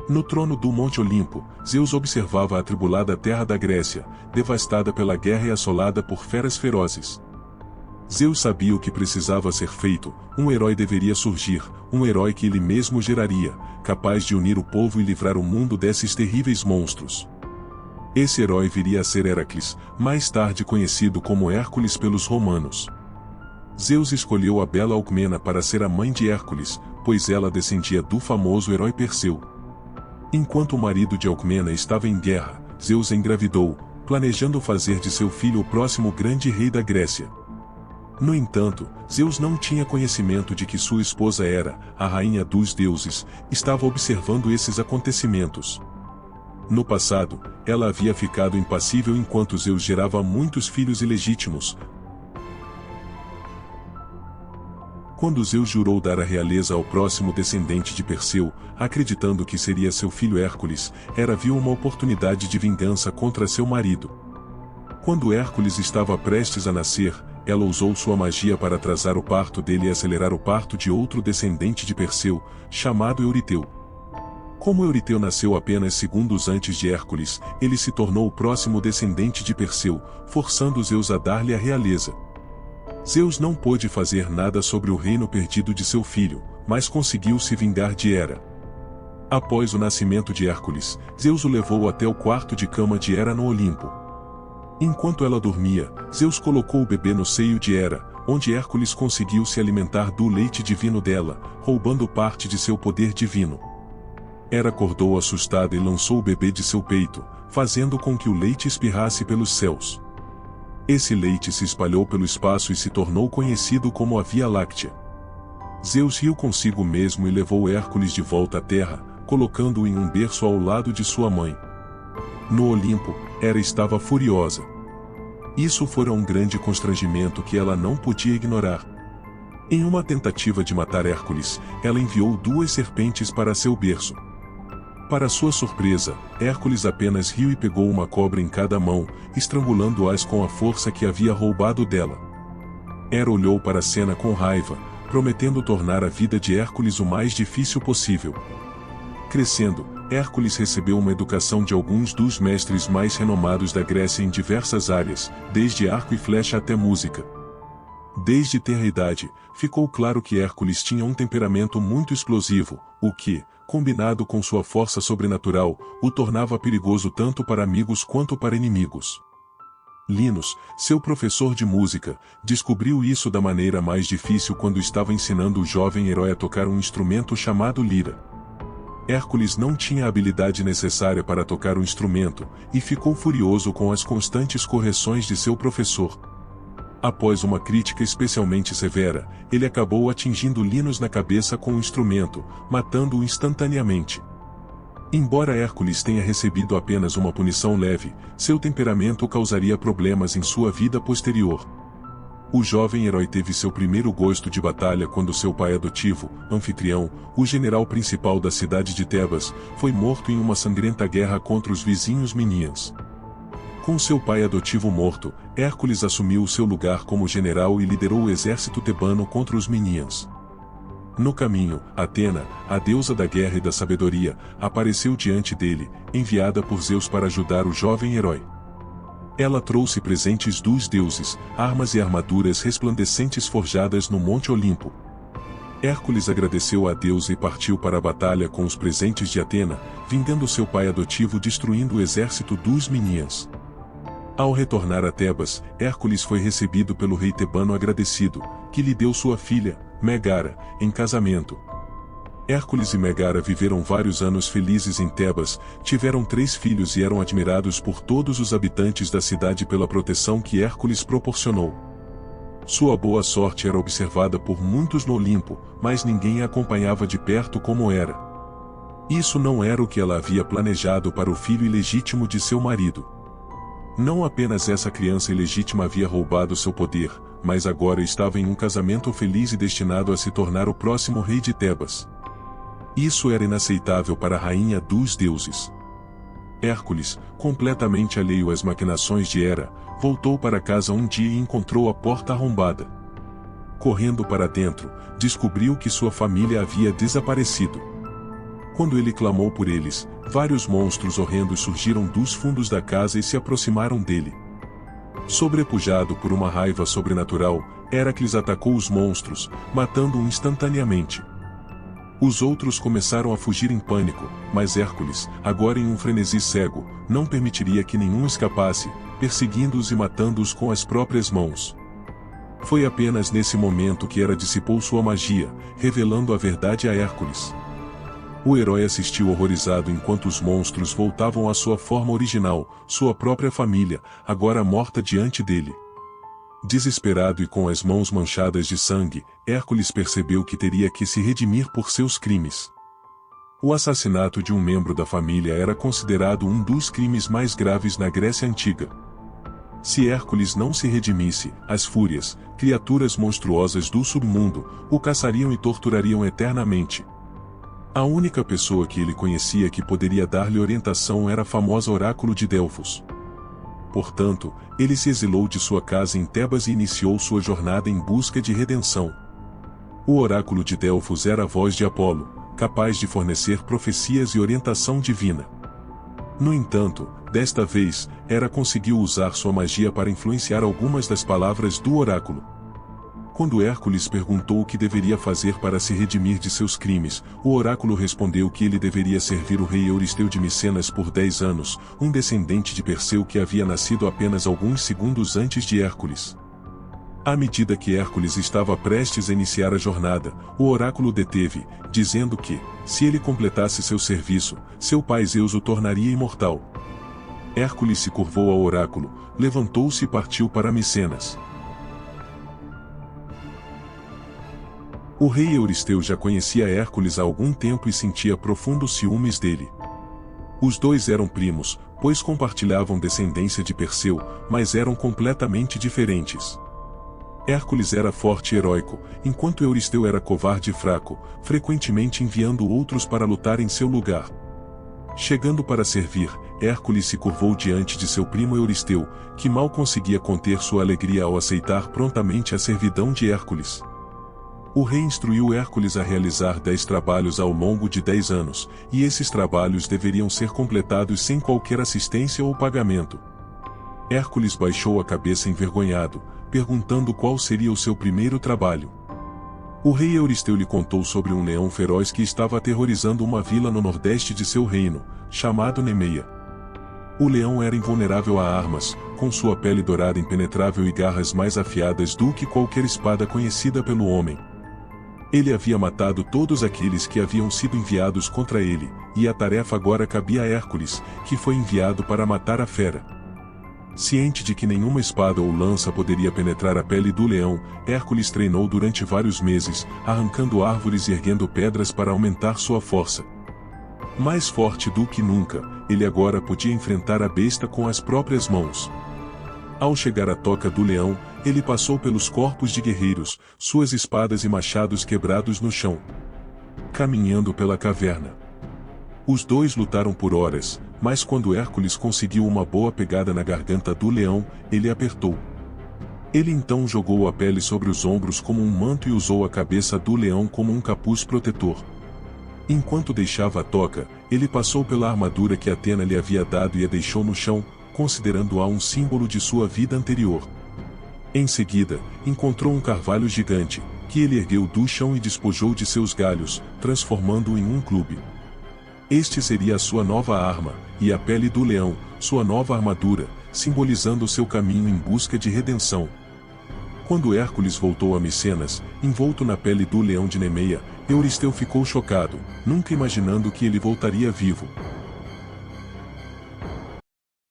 No trono do Monte Olimpo, Zeus observava a atribulada terra da Grécia, devastada pela guerra e assolada por feras ferozes. Zeus sabia o que precisava ser feito, um herói deveria surgir, um herói que ele mesmo geraria, capaz de unir o povo e livrar o mundo desses terríveis monstros. Esse herói viria a ser Heracles, mais tarde conhecido como Hércules pelos romanos. Zeus escolheu a bela Alcmena para ser a mãe de Hércules, pois ela descendia do famoso herói Perseu. Enquanto o marido de Alcmena estava em guerra, Zeus engravidou, planejando fazer de seu filho o próximo grande rei da Grécia. No entanto, Zeus não tinha conhecimento de que sua esposa Hera, a rainha dos deuses, estava observando esses acontecimentos. No passado, ela havia ficado impassível enquanto Zeus gerava muitos filhos ilegítimos. Quando Zeus jurou dar a realeza ao próximo descendente de Perseu, acreditando que seria seu filho Hércules, Hera viu uma oportunidade de vingança contra seu marido. Quando Hércules estava prestes a nascer, ela usou sua magia para atrasar o parto dele e acelerar o parto de outro descendente de Perseu, chamado Euriteu. Como Euriteu nasceu apenas segundos antes de Hércules, ele se tornou o próximo descendente de Perseu, forçando Zeus a dar-lhe a realeza. Zeus não pôde fazer nada sobre o reino perdido de seu filho, mas conseguiu se vingar de Hera. Após o nascimento de Hércules, Zeus o levou até o quarto de cama de Hera no Olimpo. Enquanto ela dormia, Zeus colocou o bebê no seio de Hera, onde Hércules conseguiu se alimentar do leite divino dela, roubando parte de seu poder divino. Hera acordou assustada e lançou o bebê de seu peito, fazendo com que o leite espirrasse pelos céus. Esse leite se espalhou pelo espaço e se tornou conhecido como a Via Láctea. Zeus riu consigo mesmo e levou Hércules de volta à terra, colocando-o em um berço ao lado de sua mãe. No Olimpo, Hera estava furiosa. Isso fora um grande constrangimento que ela não podia ignorar. Em uma tentativa de matar Hércules, ela enviou 2 serpentes para seu berço. Para sua surpresa, Hércules apenas riu e pegou uma cobra em cada mão, estrangulando-as com a força que havia roubado dela. Hera olhou para a cena com raiva, prometendo tornar a vida de Hércules o mais difícil possível. Crescendo, Hércules recebeu uma educação de alguns dos mestres mais renomados da Grécia em diversas áreas, desde arco e flecha até música. Desde tenra idade, ficou claro que Hércules tinha um temperamento muito explosivo, o que, combinado com sua força sobrenatural, o tornava perigoso tanto para amigos quanto para inimigos. Linos, seu professor de música, descobriu isso da maneira mais difícil quando estava ensinando o jovem herói a tocar um instrumento chamado lira. Hércules não tinha a habilidade necessária para tocar o instrumento, e ficou furioso com as constantes correções de seu professor. Após uma crítica especialmente severa, ele acabou atingindo Linos na cabeça com o instrumento, matando-o instantaneamente. Embora Hércules tenha recebido apenas uma punição leve, seu temperamento causaria problemas em sua vida posterior. O jovem herói teve seu primeiro gosto de batalha quando seu pai adotivo, Anfitrião, o general principal da cidade de Tebas, foi morto em uma sangrenta guerra contra os vizinhos Miníadas. Com seu pai adotivo morto, Hércules assumiu seu lugar como general e liderou o exército tebano contra os Miníadas. No caminho, Atena, a deusa da guerra e da sabedoria, apareceu diante dele, enviada por Zeus para ajudar o jovem herói. Ela trouxe presentes dos deuses, armas e armaduras resplandecentes forjadas no Monte Olimpo. Hércules agradeceu a Deus e partiu para a batalha com os presentes de Atena, vingando seu pai adotivo destruindo o exército dos Miníadas. Ao retornar a Tebas, Hércules foi recebido pelo rei tebano agradecido, que lhe deu sua filha, Megara, em casamento. Hércules e Megara viveram vários anos felizes em Tebas, tiveram 3 filhos e eram admirados por todos os habitantes da cidade pela proteção que Hércules proporcionou. Sua boa sorte era observada por muitos no Olimpo, mas ninguém a acompanhava de perto como era. Isso não era o que ela havia planejado para o filho ilegítimo de seu marido. Não apenas essa criança ilegítima havia roubado seu poder, mas agora estava em um casamento feliz e destinado a se tornar o próximo rei de Tebas. Isso era inaceitável para a rainha dos deuses. Hércules, completamente alheio às maquinações de Hera, voltou para casa um dia e encontrou a porta arrombada. Correndo para dentro, descobriu que sua família havia desaparecido. Quando ele clamou por eles, vários monstros horrendos surgiram dos fundos da casa e se aproximaram dele. Sobrepujado por uma raiva sobrenatural, Hércules atacou os monstros, matando-um instantaneamente. Os outros começaram a fugir em pânico, mas Hércules, agora em um frenesi cego, não permitiria que nenhum escapasse, perseguindo-os e matando-os com as próprias mãos. Foi apenas nesse momento que Hera dissipou sua magia, revelando a verdade a Hércules. O herói assistiu horrorizado enquanto os monstros voltavam à sua forma original, sua própria família, agora morta diante dele. Desesperado e com as mãos manchadas de sangue, Hércules percebeu que teria que se redimir por seus crimes. O assassinato de um membro da família era considerado um dos crimes mais graves na Grécia Antiga. Se Hércules não se redimisse, as fúrias, criaturas monstruosas do submundo, o caçariam e torturariam eternamente. A única pessoa que ele conhecia que poderia dar-lhe orientação era a famosa Oráculo de Delfos. Portanto, ele se exilou de sua casa em Tebas e iniciou sua jornada em busca de redenção. O Oráculo de Delfos era a voz de Apolo, capaz de fornecer profecias e orientação divina. No entanto, desta vez, Hera conseguiu usar sua magia para influenciar algumas das palavras do oráculo. Quando Hércules perguntou o que deveria fazer para se redimir de seus crimes, o oráculo respondeu que ele deveria servir o rei Euristeu de Micenas por 10 anos, um descendente de Perseu que havia nascido apenas alguns segundos antes de Hércules. À medida que Hércules estava prestes a iniciar a jornada, o oráculo deteve, dizendo que, se ele completasse seu serviço, seu pai Zeus o tornaria imortal. Hércules se curvou ao oráculo, levantou-se e partiu para Micenas. O rei Euristeu já conhecia Hércules há algum tempo e sentia profundos ciúmes dele. Os dois eram primos, pois compartilhavam descendência de Perseu, mas eram completamente diferentes. Hércules era forte e heróico, enquanto Euristeu era covarde e fraco, frequentemente enviando outros para lutar em seu lugar. Chegando para servir, Hércules se curvou diante de seu primo Euristeu, que mal conseguia conter sua alegria ao aceitar prontamente a servidão de Hércules. O rei instruiu Hércules a realizar 10 trabalhos ao longo de 10 anos, e esses trabalhos deveriam ser completados sem qualquer assistência ou pagamento. Hércules baixou a cabeça envergonhado, perguntando qual seria o seu primeiro trabalho. O rei Euristeu lhe contou sobre um leão feroz que estava aterrorizando uma vila no nordeste de seu reino, chamado Nemeia. O leão era invulnerável a armas, com sua pele dourada impenetrável e garras mais afiadas do que qualquer espada conhecida pelo homem. Ele havia matado todos aqueles que haviam sido enviados contra ele, e a tarefa agora cabia a Hércules, que foi enviado para matar a fera. Ciente de que nenhuma espada ou lança poderia penetrar a pele do leão, Hércules treinou durante vários meses, arrancando árvores e erguendo pedras para aumentar sua força. Mais forte do que nunca, ele agora podia enfrentar a besta com as próprias mãos. Ao chegar à toca do leão, ele passou pelos corpos de guerreiros, suas espadas e machados quebrados no chão. Caminhando pela caverna. Os dois lutaram por horas, mas quando Hércules conseguiu uma boa pegada na garganta do leão, ele apertou. Ele então jogou a pele sobre os ombros como um manto e usou a cabeça do leão como um capuz protetor. Enquanto deixava a toca, ele passou pela armadura que Atena lhe havia dado e a deixou no chão, considerando-a um símbolo de sua vida anterior. Em seguida, encontrou um carvalho gigante, que ele ergueu do chão e despojou de seus galhos, transformando-o em um clube. Este seria a sua nova arma, e a pele do leão, sua nova armadura, simbolizando seu caminho em busca de redenção. Quando Hércules voltou a Micenas, envolto na pele do leão de Nemeia, Euristeu ficou chocado, nunca imaginando que ele voltaria vivo.